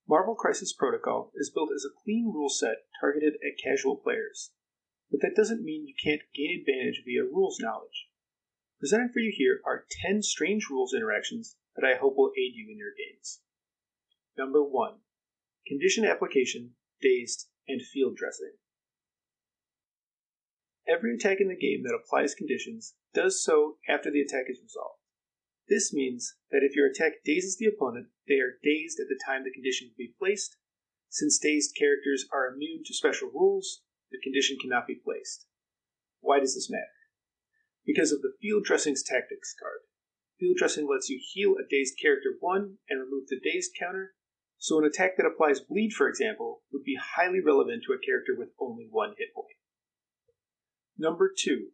Marvel Crisis Protocol is built as a clean rule set targeted at casual players, but that doesn't mean you can't gain advantage via rules knowledge. Presented for you here are 10 strange rules interactions that I hope will aid you in your games. Number 1. Condition application, dazed, and field dressing. Every attack in the game that applies conditions does so after the attack is resolved. This means that if your attack dazes the opponent, they are dazed at the time the condition will be placed. Since dazed characters are immune to special rules, the condition cannot be placed. Why does this matter? Because of the Field Dressing's Tactics card. Field Dressing lets you heal a dazed character 1 and remove the dazed counter, so an attack that applies bleed, for example, would be highly relevant to a character with only 1 hit point. Number 2.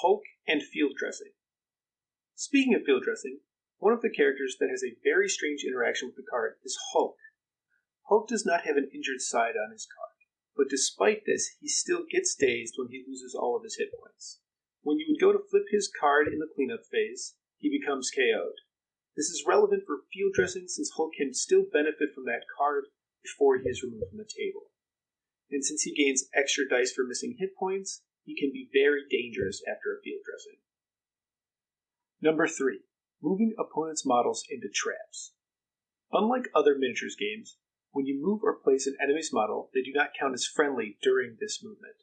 Hulk and Field Dressing. Speaking of field dressing, one of the characters that has a very strange interaction with the card is Hulk. Hulk does not have an injured side on his card, but despite this, he still gets dazed when he loses all of his hit points. When you would go to flip his card in the cleanup phase, he becomes KO'd. This is relevant for field dressing since Hulk can still benefit from that card before he is removed from the table. And since he gains extra dice for missing hit points, he can be very dangerous after a field dressing. Number 3. Moving opponents' models into traps. Unlike other miniatures games, when you move or place an enemy's model, they do not count as friendly during this movement.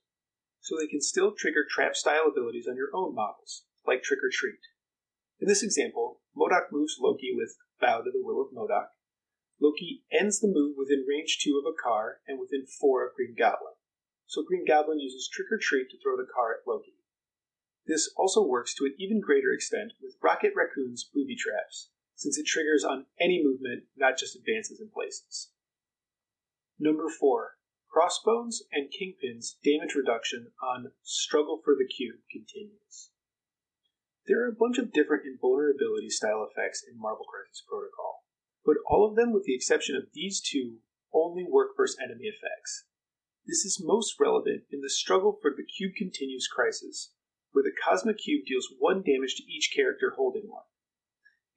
So they can still trigger trap-style abilities on your own models, like Trick or Treat. In this example, MODOK moves Loki with Bow to the Will of MODOK. Loki ends the move within range 2 of a car and within 4 of Green Goblin. So Green Goblin uses Trick or Treat to throw the car at Loki. This also works to an even greater extent with Rocket Raccoon's booby traps, since it triggers on any movement, not just advances in places. Number 4. Crossbones and Kingpin's damage reduction on Struggle for the Cube continues. There are a bunch of different invulnerability style effects in Marvel Crisis Protocol, but all of them, with the exception of these 2, only work versus enemy effects. This is most relevant in the Struggle for the Cube Continues crisis, where the Cosmic Cube deals 1 damage to each character holding one.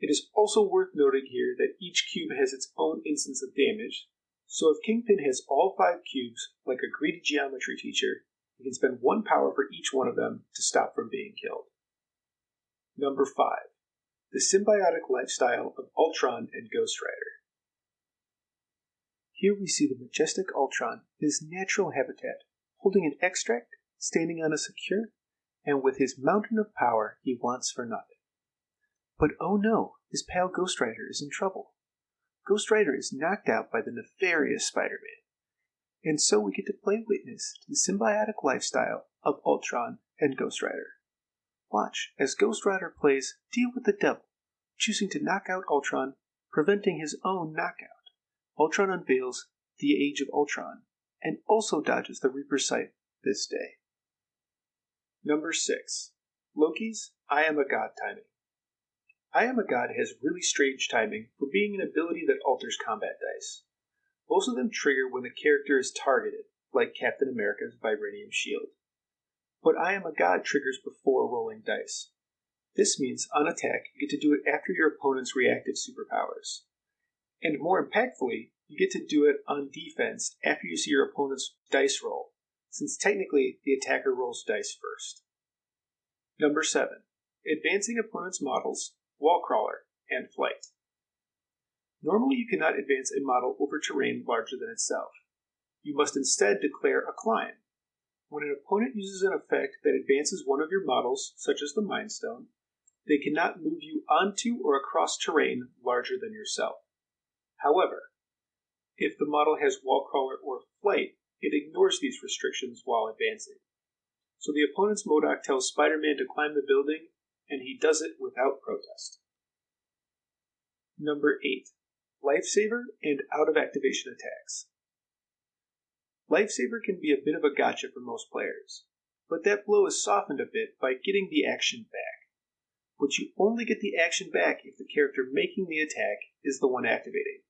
It is also worth noting here that each cube has its own instance of damage, so if Kingpin has all 5 cubes, like a greedy geometry teacher, he can spend 1 power for each one of them to stop from being killed. Number 5. The symbiotic lifestyle of Ultron and Ghost Rider. Here we see the majestic Ultron in his natural habitat, holding an extract, standing on a secure, and with his mountain of power he wants for nothing. But oh no, his pal Ghost Rider is in trouble. Ghost Rider is knocked out by the nefarious Spider-Man, and so we get to play witness to the symbiotic lifestyle of Ultron and Ghost Rider. Watch as Ghost Rider plays Deal with the Devil, choosing to knock out Ultron, preventing his own knockout. Ultron unveils the Age of Ultron, and also dodges the Reaper's Sight this day. Number 6. Loki's I Am a God timing. I Am a God has really strange timing for being an ability that alters combat dice. Most of them trigger when the character is targeted, like Captain America's Vibranium Shield. But I Am a God triggers before rolling dice. This means, on attack, you get to do it after your opponent's reactive superpowers. And more impactfully, you get to do it on defense after you see your opponent's dice roll, since technically the attacker rolls dice first. Number 7. Advancing opponent's models, Wall Crawler, and Flight. Normally you cannot advance a model over terrain larger than itself. You must instead declare a climb. When an opponent uses an effect that advances one of your models, such as the Mind Stone, they cannot move you onto or across terrain larger than yourself. However, if the model has Wall Crawler or Flight, it ignores these restrictions while advancing. So the opponent's MODOK tells Spider-Man to climb the building, and he does it without protest. Number 8. Lifesaver and out-of-activation attacks. Lifesaver can be a bit of a gotcha for most players, but that blow is softened a bit by getting the action back. But you only get the action back if the character making the attack is the one activating.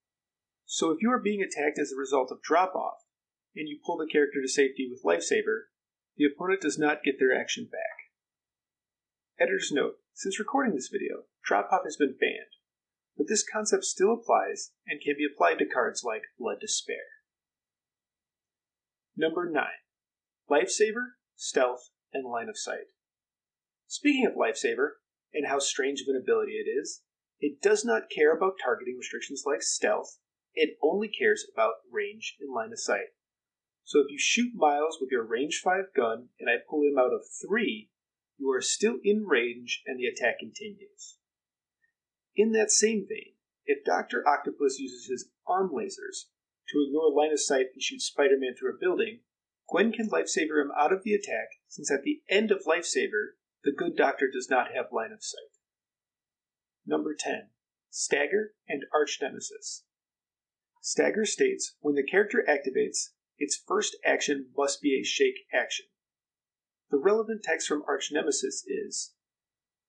So if you are being attacked as a result of drop-off, and you pull the character to safety with Lifesaver, the opponent does not get their action back. Editor's note, since recording this video, drop-off has been banned. but this concept still applies and can be applied to cards like Blood to Spare. Number 9. Lifesaver, Stealth, and Line of Sight. Speaking of Lifesaver, and how strange of an ability it does not care about targeting restrictions like stealth, it only cares about range and line of sight. So if you shoot Miles with your range 5 gun and I pull him out of 3, you are still in range and the attack continues. In that same vein, if Dr. Octopus uses his arm lasers to ignore line of sight and shoot Spider-Man through a building, Gwen can lifesaver him out of the attack, since at the end of Lifesaver, the good doctor does not have line of sight. Number 10. Stagger and arch-nemesis. Stagger states when the character activates, its first action must be a shake action. The relevant text from arch-nemesis is,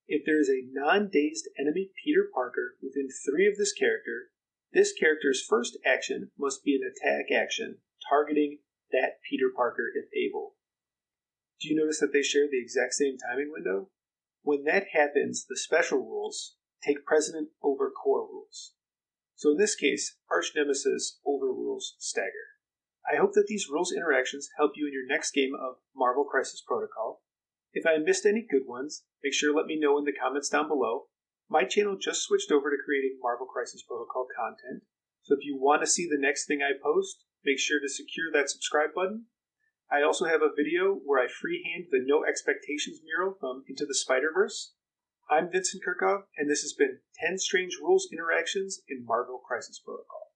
if there is a non-dazed enemy Peter Parker within 3 of this character's first action must be an attack action targeting that Peter Parker if able. Do you notice that they share the exact same timing window? When that happens, the special rules take precedent over core rules. So in this case, arch-nemesis overrules Stagger. I hope that these rules interactions help you in your next game of Marvel Crisis Protocol. If I missed any good ones, make sure to let me know in the comments down below. My channel just switched over to creating Marvel Crisis Protocol content, so if you want to see the next thing I post, make sure to secure that subscribe button. I also have a video where I freehand the No Expectations mural from Into the Spider-Verse. I'm Vincent Curkov, and this has been 10 Strange Rules Interactions in Marvel Crisis Protocol.